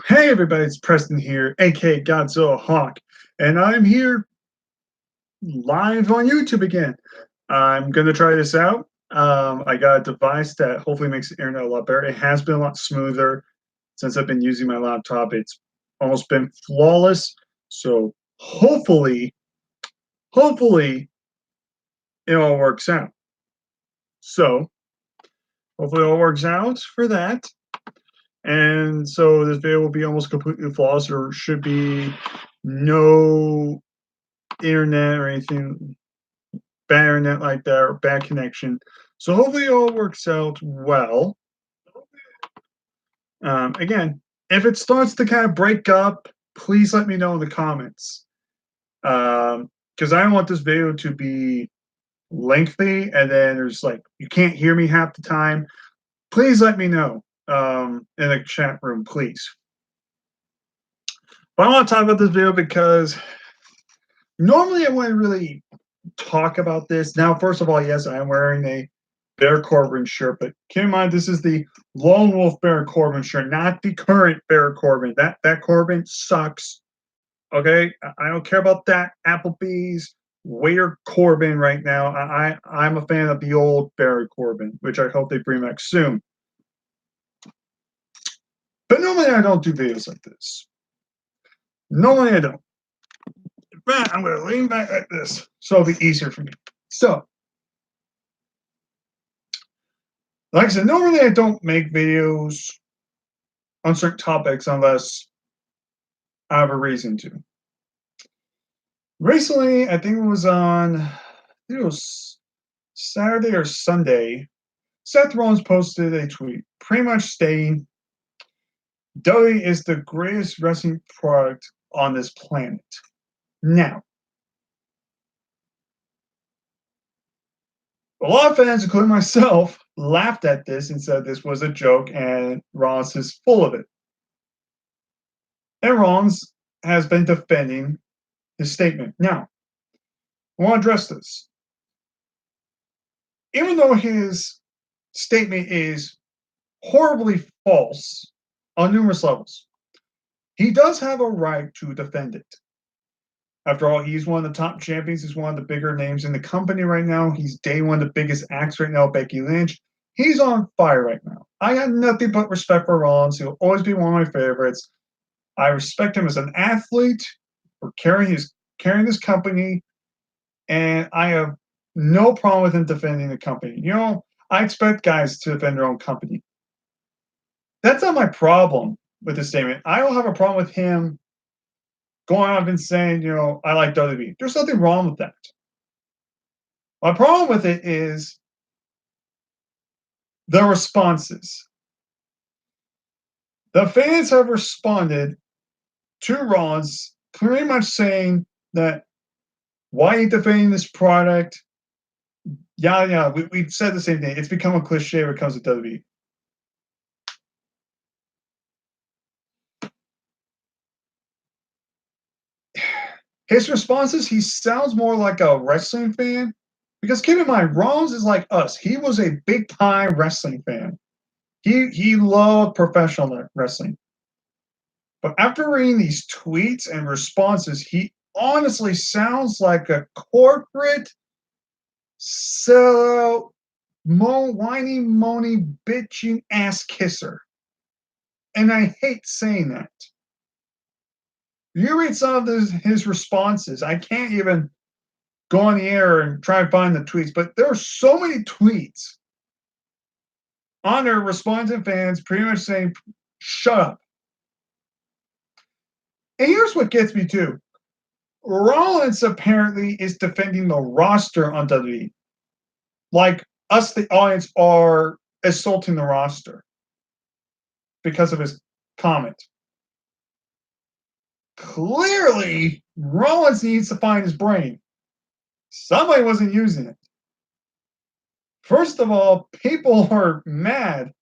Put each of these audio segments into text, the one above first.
Hey everybody, it's Preston here, aka Godzilla Hawk, and I'm here live on YouTube again. I'm gonna try this out. I got a device that hopefully makes the internet a lot better. It has been a lot smoother since I've been using my laptop. It's almost been flawless. So hopefully it all works out. So hopefully it all works out for that. And so this video will be almost completely flawless. There should be no internet or anything bad internet like that or bad connection. So hopefully it all works out well. Again, if it starts to kind of break up, please let me know in the comments. Because I don't want this video to be lengthy and then there's like you can't hear me half the time. Please let me know in the chat room, please. But I want to talk about this video because normally I wouldn't really talk about this. Now, first of all, yes, I am wearing a Bear Corbin shirt, but keep in mind this is the Lone Wolf Bear Corbin shirt, not the current Bear Corbin. That Corbin sucks. Okay, I don't care about that Applebee's waiter Corbin right now. I'm a fan of the old Bear Corbin, which I hope they bring back soon. But normally I don't do videos like this. Normally I don't. But I'm going to lean back like this, so it'll be easier for me. So, like I said, normally I don't make videos on certain topics unless I have a reason to. Recently, I think it was Saturday or Sunday, Seth Rollins posted a tweet pretty much stating WWE is the greatest wrestling product on this planet. Now, a lot of fans, including myself, laughed at this and said this was a joke and Rollins is full of it. And Rollins has been defending his statement. Now, I want to address this. Even though his statement is horribly false on numerous levels, he does have a right to defend it. After all, he's one of the top champions. He's one of the bigger names in the company right now. He's dating one of the biggest acts right now, Becky Lynch. He's on fire right now. I got nothing but respect for Rollins. He'll always be one of my favorites. I respect him as an athlete for carrying this company, and I have no problem with him defending the company. You know, I expect guys to defend their own company. That's not my problem with this statement. I don't have a problem with him going out and saying, you know, I like WWE. There's nothing wrong with that. My problem with it is the responses. The fans have responded to Rollins pretty much saying that why are you defending this product? Yeah. We've said the same thing. It's become a cliche when it comes to WWE. His responses, he sounds more like a wrestling fan. Because keep in mind, Rollins is like us. He was a big time wrestling fan. He loved professional wrestling. But after reading these tweets and responses, he honestly sounds like a corporate sellout, whiny, moany, bitching ass kisser. And I hate saying that. You read some of his responses. I can't even go on the air and try and find the tweets, but there are so many tweets on there responding to fans pretty much saying, shut up. And here's what gets me too. Rollins apparently is defending the roster on WWE. Like us, the audience, are assaulting the roster because of his comment. Clearly, Rollins needs to find his brain. Somebody wasn't using it. First of all, people are mad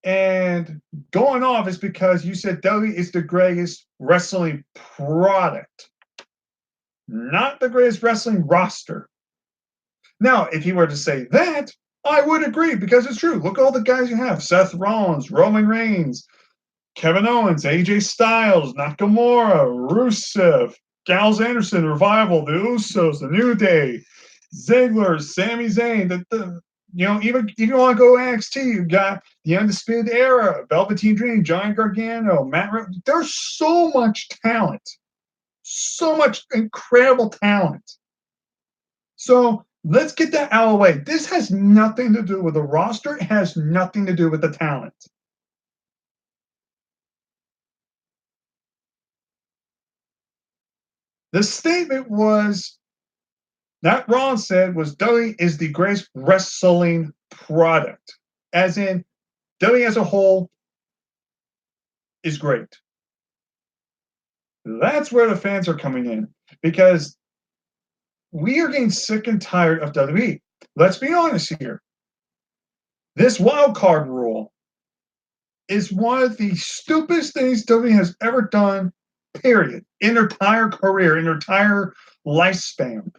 and going off is because you said WWE is the greatest wrestling product, not the greatest wrestling roster. Now, if he were to say that, I would agree because it's true. Look at all the guys you have: Seth Rollins, Roman Reigns, Kevin Owens, AJ Styles, Nakamura, Rusev, Gals Anderson, Revival, the Usos, the New Day, Ziggler, Sami Zayn. Even if you want to go NXT, you got the Undisputed Era, Velveteen Dream, Johnny Gargano, There's so much talent, so much incredible talent. So let's get that out of the way. This has nothing to do with the roster. It has nothing to do with the talent. The statement was that Rollins said was WWE is the greatest wrestling product, as in WWE as a whole is great. That's where the fans are coming in because we are getting sick and tired of WWE. Let's be honest here. This wild card rule is one of the stupidest things WWE has ever done, period, in their entire career, in their entire lifespan.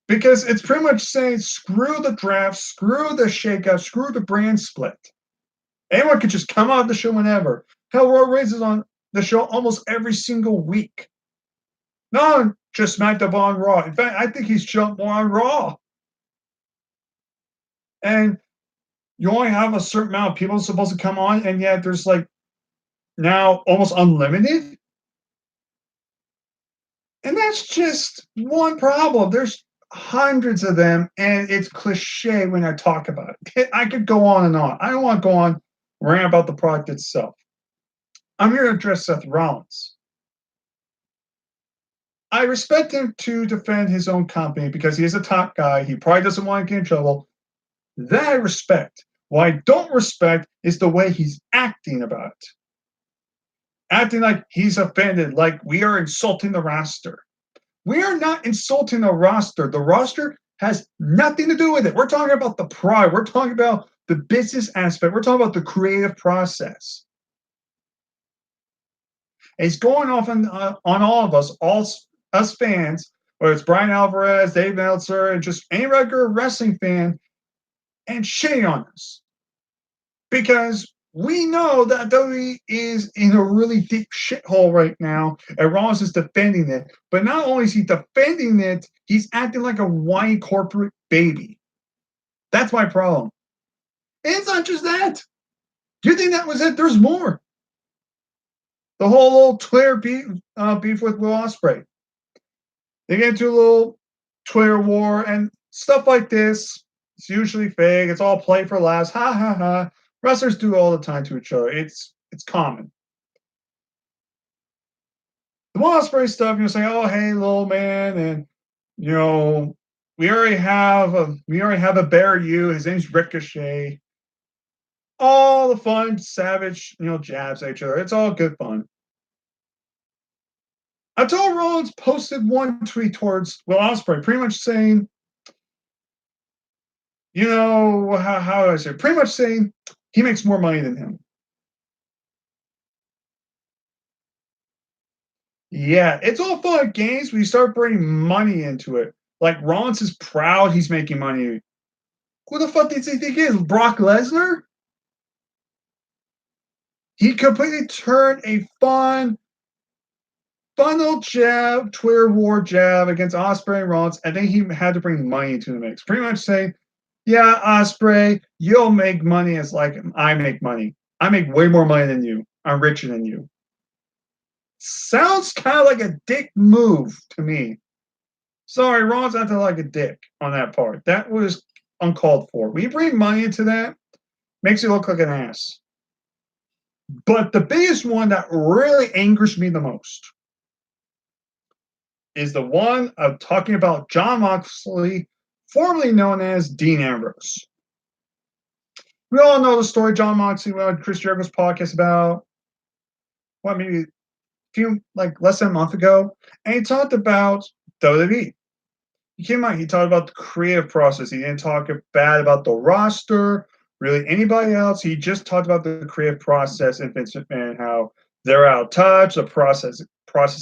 Because it's pretty much saying screw the draft, screw the shakeup, screw the brand split. Anyone could just come out the show whenever. Hell, Roman Reigns is on the show almost every single week. No, just SmackDown on Raw. In fact, I think he's jumped more on Raw. And you only have a certain amount of people supposed to come on, and yet there's like now almost unlimited. And that's just one problem. There's hundreds of them, and it's cliche when I talk about it. I could go on and on. I don't want to go on rant about the product itself. I'm here to address Seth Rollins. I respect him to defend his own company because he is a top guy. He probably doesn't want to get in trouble. That I respect. What I don't respect is the way he's acting about it. Acting like he's offended, like we are insulting the roster. We are not insulting the roster. The roster has nothing to do with it. We're talking about the pride. We're talking about the business aspect. We're talking about the creative process. And he's going off on all of us, all us fans, whether it's Brian Alvarez, Dave Meltzer, and just any regular wrestling fan, and shitting on us. Because we know that WWE is in a really deep shithole right now, and Rollins is defending it. But not only is he defending it, he's acting like a whiny corporate baby. That's my problem. And it's not just that. Do you think that was it? There's more. The whole little Twitter beef with Will Ospreay. They get into a little Twitter war and stuff like this. It's usually fake. It's all play for laughs. Ha ha ha. Wrestlers do all the time to each other. It's common. The Will Ospreay stuff, you say, oh hey, little man, and we already have a bear you. His name's Ricochet. All the fun, savage, jabs at each other. It's all good fun. Until Rollins posted one tweet towards Will Ospreay, pretty much saying, how do I say? Pretty much saying he makes more money than him. Yeah, it's all fun and games when you start bringing money into it. Like Rollins is proud he's making money. Who the fuck does he think he is? Brock Lesnar? He completely turned a fun little jab, Twitter war jab against Ospreay and Rollins, and then he had to bring money into the mix. Pretty much saying, yeah, Ospreay, you'll make money as like I make money. I make way more money than you. I'm richer than you. Sounds kind of like a dick move to me. Sorry, Rollins acted like a dick on that part. That was uncalled for. When you bring money into that, makes you look like an ass. But the biggest one that really angers me the most is the one of talking about Jon Moxley, formerly known as Dean Ambrose. We all know the story. Jon Moxley went on Chris Jericho's podcast about maybe a few, like less than a month ago, and he talked about WWE. He came out. He talked about the creative process. He didn't talk bad about the roster, really anybody else. He just talked about the creative process and Vince McMahon, how they're out of touch. The process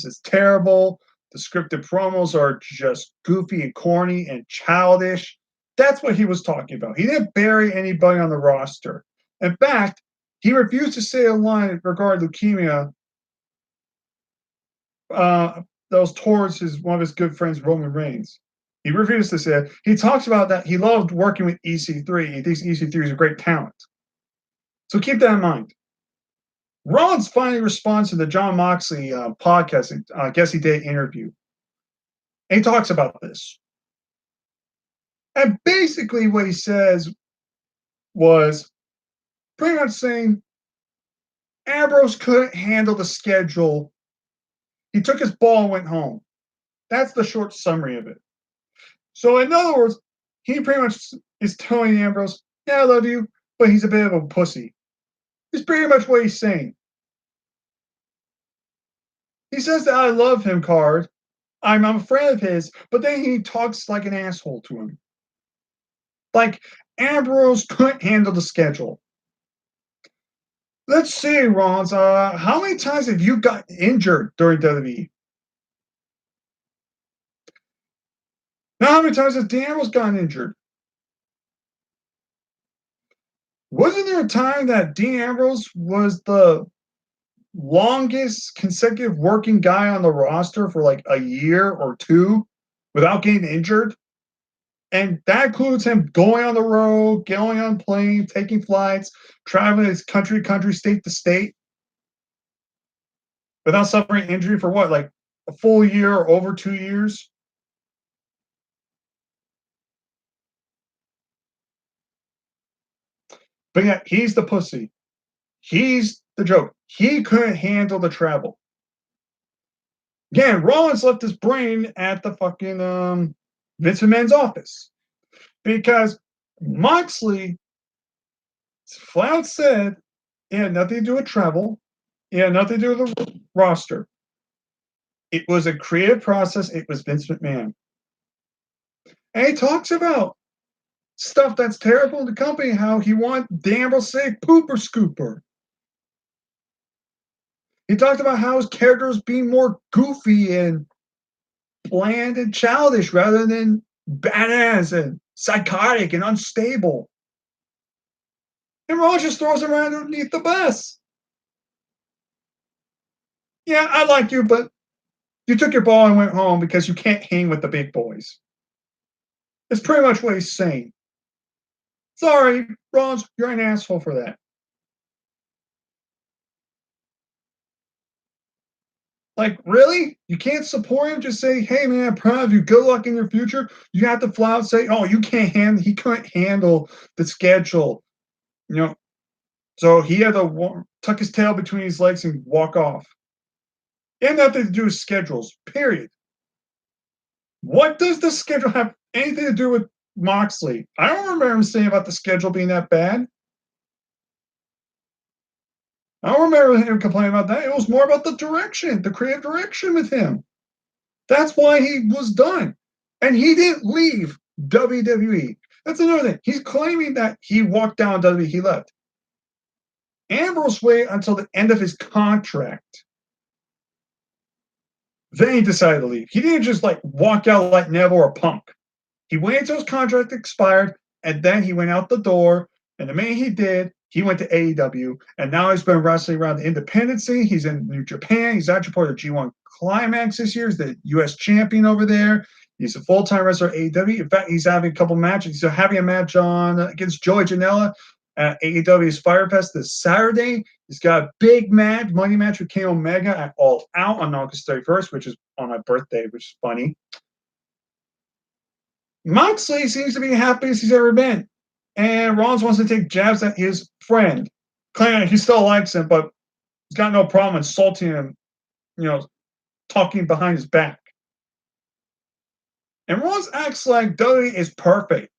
is terrible. The scripted promos are just goofy and corny and childish. That's what he was talking about. He didn't bury anybody on the roster. In fact, He refused to say a line regarding leukemia that was towards one of his good friends, Roman Reigns. He refused to say it. He talks about that he loved working with EC3. He thinks EC3 is a great talent. So keep that in mind. Rollins finally responds to the John Moxley podcast, Guess He Did interview. And he talks about this. And basically, what he says was pretty much saying Ambrose couldn't handle the schedule. He took his ball and went home. That's the short summary of it. So, in other words, he pretty much is telling Ambrose, yeah, I love you, but he's a bit of a pussy. It's pretty much what he's saying. He says that I love him card. I'm a friend of his, but then he talks like an asshole to him. Like Ambrose couldn't handle the schedule. Let's see, Rollins. How many times have you got injured during WWE? Now, how many times has Dean Ambrose gotten injured? Wasn't there a time that Dean Ambrose was the longest consecutive working guy on the roster for like a year or two without getting injured? And that includes him going on the road, going on planes, taking flights, traveling his country to country, state to state, without suffering injury for what, like a full year or over 2 years? But yeah, he's the pussy. He's the joke. He couldn't handle the travel. Again, Rollins left his brain at the fucking Vince McMahon's office because Moxley flat said it had nothing to do with travel. It had nothing to do with the roster. It was a creative process. It was Vince McMahon. And he talks about stuff that's terrible in the company, how he wanted Damble to say pooper scooper. He talked about how his character was being more goofy and bland and childish rather than badass and psychotic and unstable. And Rollins just throws him right underneath the bus. Yeah, I like you, but you took your ball and went home because you can't hang with the big boys. That's pretty much what he's saying. Sorry, Rollins, you're an asshole for that. Like, really? You can't support him? Just say, hey, man, I'm proud of you. Good luck in your future. You have to fly out and say, oh, you can't handle, he couldn't handle the schedule. You know, so he had to tuck his tail between his legs and walk off. And nothing to do with schedules, period. What does the schedule have anything to do with Moxley? I don't remember him saying about the schedule being that bad. I don't remember him complaining about that. It was more about the direction, the creative direction with him. That's why he was done. And he didn't leave WWE. That's another thing. He's claiming that he walked down WWE, he left. Ambrose waited until the end of his contract. Then he decided to leave. He didn't just like walk out like Neville or Punk. He waited until his contract expired, and then he went out the door. And the minute he did, he went to AEW, and now he's been wrestling around the independent scene. He's in New Japan. He's actually part of G1 Climax this year. He's the U.S. champion over there. He's a full-time wrestler at AEW. In fact, he's having a couple matches. He's having a match on against Joey Janela at AEW's Fire Fest this Saturday. He's got a big match, money match with Kenny Omega at All Out on August 31st, which is on my birthday, which is funny. Moxley seems to be the happiest he's ever been. And Rollins wants to take jabs at his friend, claiming he still likes him, but he's got no problem insulting him, talking behind his back. And Rollins acts like WWE is perfect.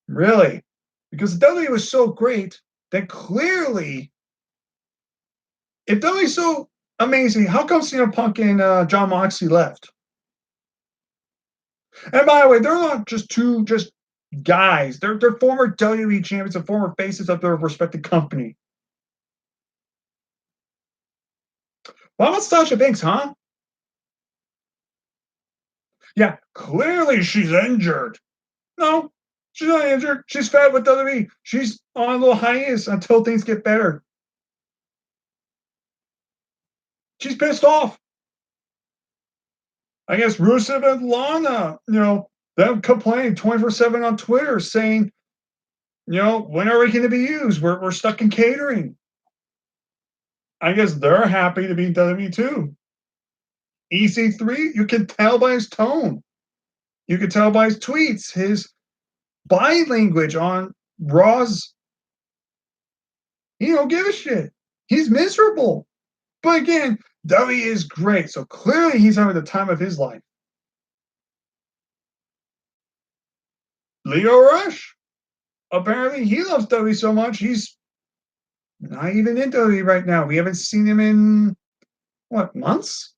Really? Because WWE was so great that clearly, if WWE is so amazing, how come CM Punk and John Moxley left? And by the way, they're not just two guys. They're former WWE champions and former faces of their respective company. What about Sasha Banks, huh? Yeah, clearly she's injured. No, She's not injured. She's fed with WWE. She's on a little hiatus until things get better. She's pissed off. I guess Rusev and Lana, them complaining 24/7 on Twitter saying, when are we going to be used? We're stuck in catering. I guess they're happy to be WWE too. EC3, you can tell by his tone. You can tell by his tweets, his body language on Raw's. He don't give a shit. He's miserable. But again, W is great. So clearly he's having the time of his life. Leo Rush, apparently he loves W so much, he's not even in W right now. We haven't seen him in, what, months?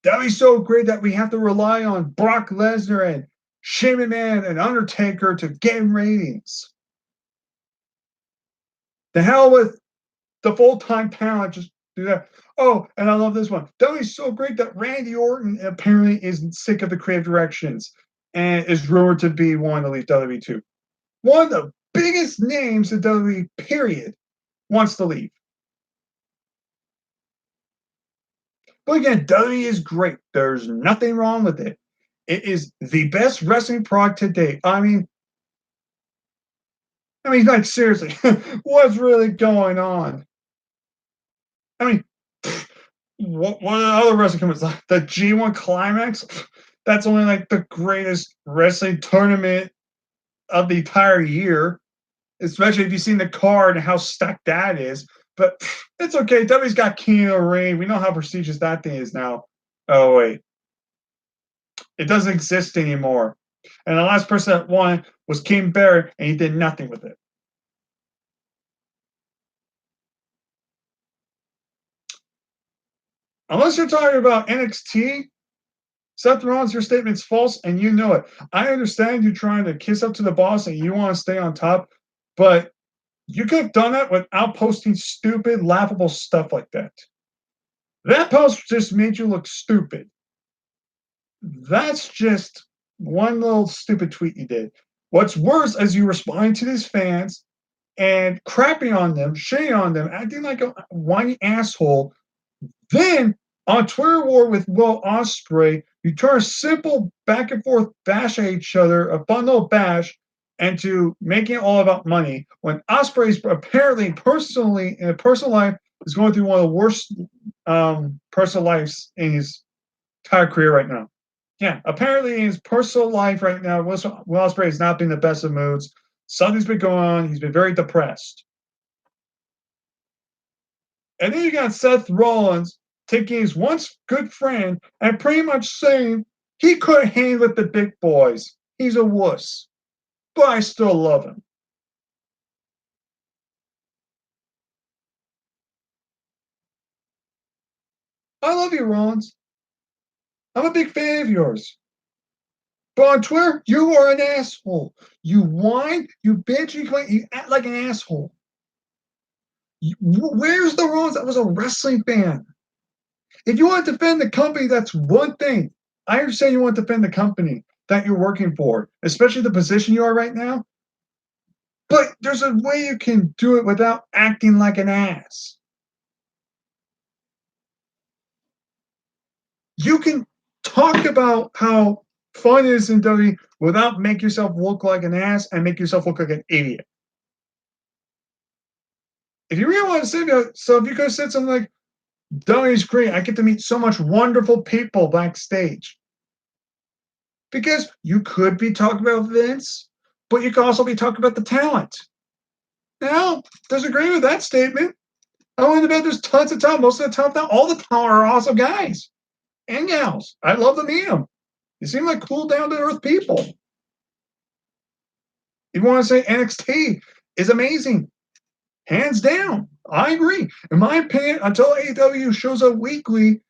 W's so great that we have to rely on Brock Lesnar and Shane McMahon and Undertaker to get ratings. The hell with the full-time talent, just do that. Oh, and I love this one. W's so great that Randy Orton apparently is sick of the creative directions and is rumored to be wanting to leave WWE too. One of the biggest names in WWE, period, wants to leave. But again, WWE is great. There's nothing wrong with it. It is the best wrestling product to date. Like seriously, what's really going on? I mean, what are the other wrestling companies like? The G1 Climax? That's only like the greatest wrestling tournament of the entire year, especially if you've seen the card and how stacked that is. But it's okay. W's got King of the Ring. We know how prestigious that thing is now. Oh wait, it doesn't exist anymore. And the last person that won was King Barrett, and he did nothing with it. Unless you're talking about NXT, Seth Rollins, your statement's false, and you know it. I understand you trying to kiss up to the boss and you want to stay on top, but you could have done that without posting stupid, laughable stuff like that. That post just made you look stupid. That's just one little stupid tweet you did. What's worse is you responding to these fans and crapping on them, shitting on them, acting like a whiny asshole. Then on Twitter war with Will Ospreay, you turn a simple back and forth bash at each other, a bundle bash, into making it all about money. When Ospreay's apparently personally in a personal life is going through one of the worst personal lives in his entire career right now. Yeah, apparently in his personal life right now, Will Ospreay has not been the best of moods. Something's been going on. He's been very depressed. And then you got Seth Rollins taking his once good friend and pretty much saying he couldn't hang with the big boys. He's a wuss. But I still love him. I love you, Rollins. I'm a big fan of yours. But on Twitter, you are an asshole. You whine, you bitch, you act like an asshole. Where's the Rollins that was a wrestling fan? If you want to defend the company, that's one thing. I understand you want to defend the company that you're working for, especially the position you are right now. But there's a way you can do it without acting like an ass. You can talk about how fun it is in WWE without make yourself look like an ass and make yourself look like an idiot. If you really want to say that, so if you could have said something like, WWE's great, I get to meet so much wonderful people backstage. Because you could be talking about Vince, but you could also be talking about the talent. Now, disagree with that statement. I want to bet there's tons of talent. Most of the talent, all the talent are awesome guys and gals. I love to meet them. They seem like cool, down to earth people. You want to say NXT is amazing, hands down. I agree. In my opinion, until AEW shows up weekly,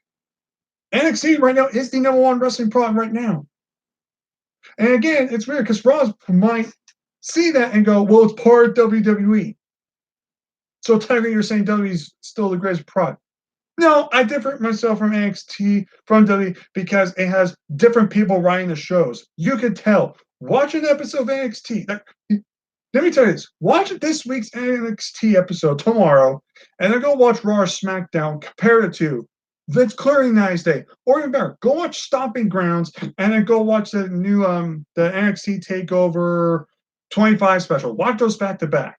NXT right now is the number one wrestling product right now. And again, it's weird because Ross might see that and go, well, it's part of WWE. So technically you're saying WWE is still the greatest product. No, I differ myself from NXT from WWE because it has different people writing the shows. You could tell. Watch an episode of NXT. Let me tell you this. Watch this week's NXT episode tomorrow, and then go watch Raw or SmackDown. Compare the two. That's clearly nice day. Or even better, go watch Stomping Grounds, and then go watch the new the NXT Takeover 25 special. Watch those back to back.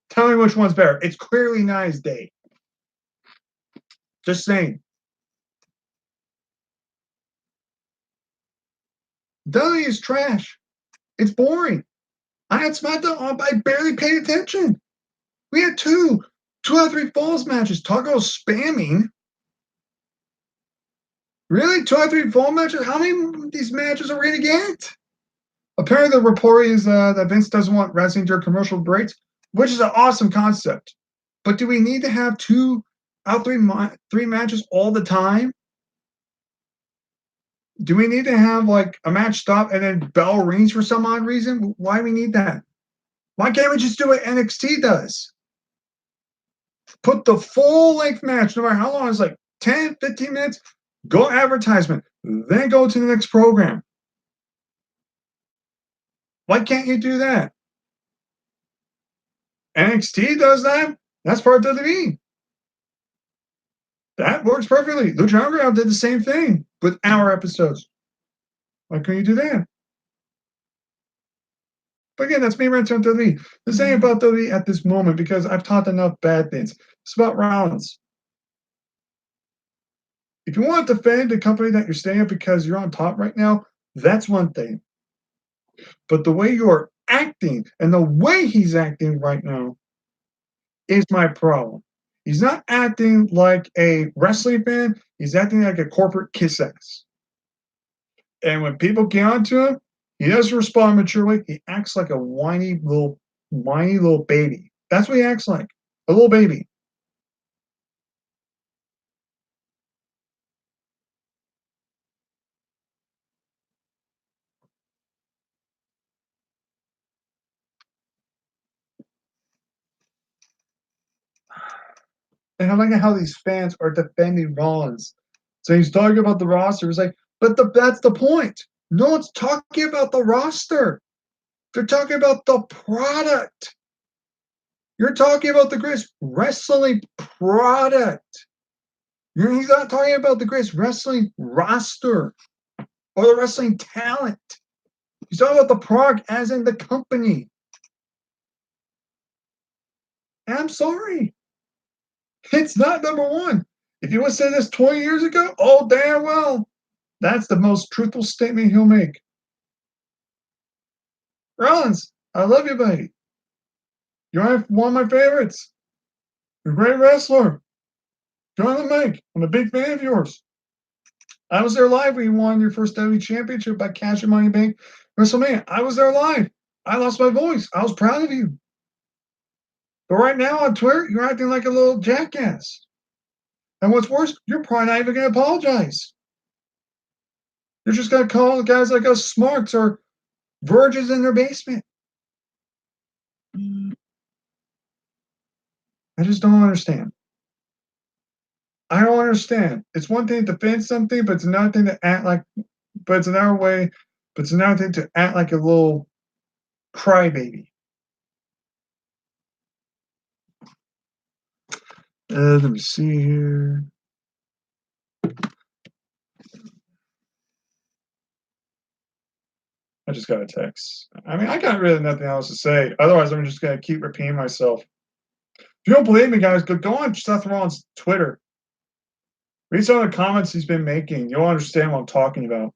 Tell me which one's better. It's clearly nice day. Just saying. WWE is trash. It's boring. I had SmackDown on, but I barely paid attention. We had two out of three falls matches. Talk about spamming. Really? Two out of three fall matches? How many of these matches are we going to get? Apparently, the report is that Vince doesn't want wrestling during commercial breaks, which is an awesome concept. But do we need to have two out of three matches all the time? Do we need to have like a match stop and then bell rings for some odd reason? Why do we need that? Why can't we just do what NXT does? Put the full length match, no matter how long it's like 10, 15 minutes, go advertisement, then go to the next program. Why can't you do that? NXT does that. That's part of WWE. That works perfectly. Lucha Underground did the same thing with hour episodes. Why couldn't you do that? But again, that's me ranting on WWE. This ain't about WWE at this moment because I've talked enough bad things. It's about Rollins. If you want to defend the company that you're staying at because you're on top right now, that's one thing. But the way you're acting and the way he's acting right now is my problem. He's not acting like a wrestling fan, he's acting like a corporate kiss ass. And when people get onto him, he doesn't respond maturely. He acts like a whiny little baby. That's what he acts like. A little baby. And I like how these fans are defending Rollins. So he's talking about the roster. He's like, but that's the point. No one's talking about the roster. They're talking about the product. You're talking about the greatest wrestling product. He's not talking about the greatest wrestling roster or the wrestling talent. He's talking about the product as in the company. And I'm sorry. It's not number one. If you would have said this 20 years ago, oh, damn well. That's the most truthful statement he'll make. Rollins, I love you, buddy. You're one of my favorites. You're a great wrestler. You're on the mic. I'm a big fan of yours. I was there live when you won your first WWE championship by cashing Money Bank WrestleMania. I was there live. I lost my voice. I was proud of you. But right now on Twitter, you're acting like a little jackass. And what's worse, you're probably not even going to apologize. You're just going to call guys like us smarts or virgins in their basement. I just don't understand. I don't understand. It's one thing to defend something, but it's another thing to act like, but it's another way, but it's another thing to act like a little crybaby. Let me see here. I just got a text. I mean, I got really nothing else to say. Otherwise, I'm just going to keep repeating myself. If you don't believe me, guys, go on Seth Rollins' Twitter. Read some of the comments he's been making. You'll understand what I'm talking about.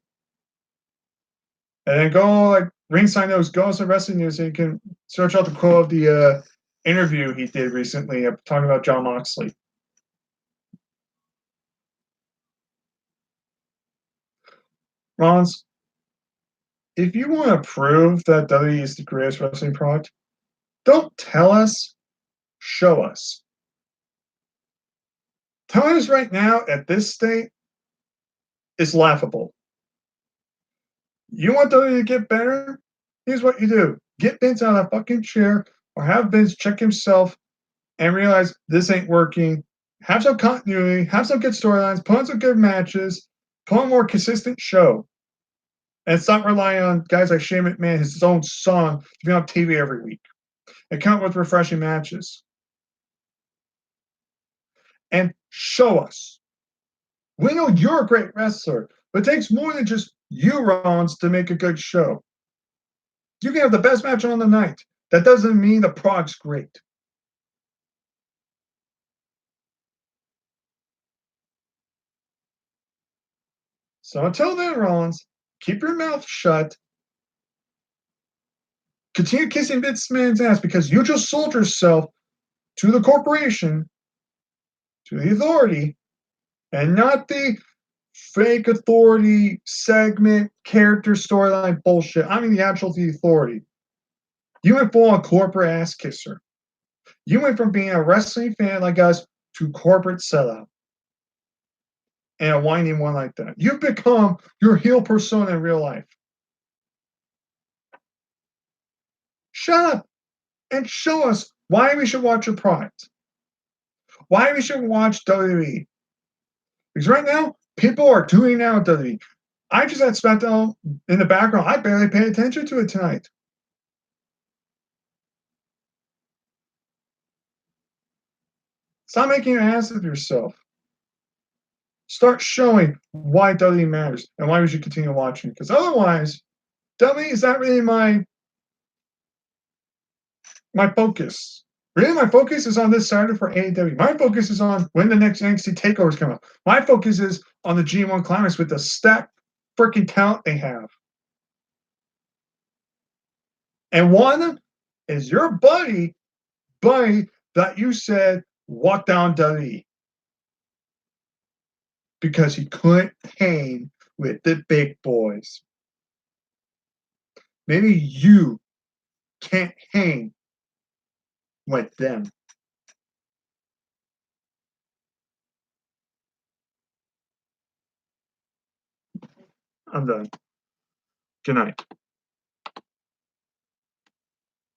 And then go like Ringside News, go on some wrestling news, and you can search out the quote of the interview he did recently talking about Jon Moxley. Rollins, if you want to prove that WWE is the greatest wrestling product, don't tell us, show us. Telling us right now at this state is laughable. You want WWE to get better? Here's what you do. Get Vince out of that fucking chair or have Vince check himself and realize this ain't working Have some continuity, have some good storylines, put on some good matches, put on a more consistent show. And stop relying on guys like Shane McMahon, his own song, to be on TV every week. And come up with refreshing matches. And show us. We know you're a great wrestler, but it takes more than just you, Rollins, to make a good show. You can have the best match on the night. That doesn't mean the product's great. So until then, Rollins, keep your mouth shut. Continue kissing Vince McMahon's ass because you just sold yourself to the corporation, to the authority, and not the fake authority segment character storyline bullshit. I mean the actual the authority. You went full on corporate ass kisser. You went from being a wrestling fan like us to corporate sellout. And a whiny one like that. You've become your heel persona in real life. Shut up and show us why we should watch your product. Why we should watch WWE. Because right now, people are tuning out WWE. I just had SmackDown in the background. I barely paid attention to it tonight. Stop making an ass of yourself. Start showing why WWE matters and why we should continue watching. Because otherwise, WWE is not really my focus. Really, my focus is on this Saturday for AEW. My focus is on when the next NXT takeovers come up. My focus is on the G1 Climax with the stacked freaking talent they have. And one is your buddy that you said walked down WWE because he couldn't hang with the big boys. Maybe you can't hang with them. I'm done. Good night.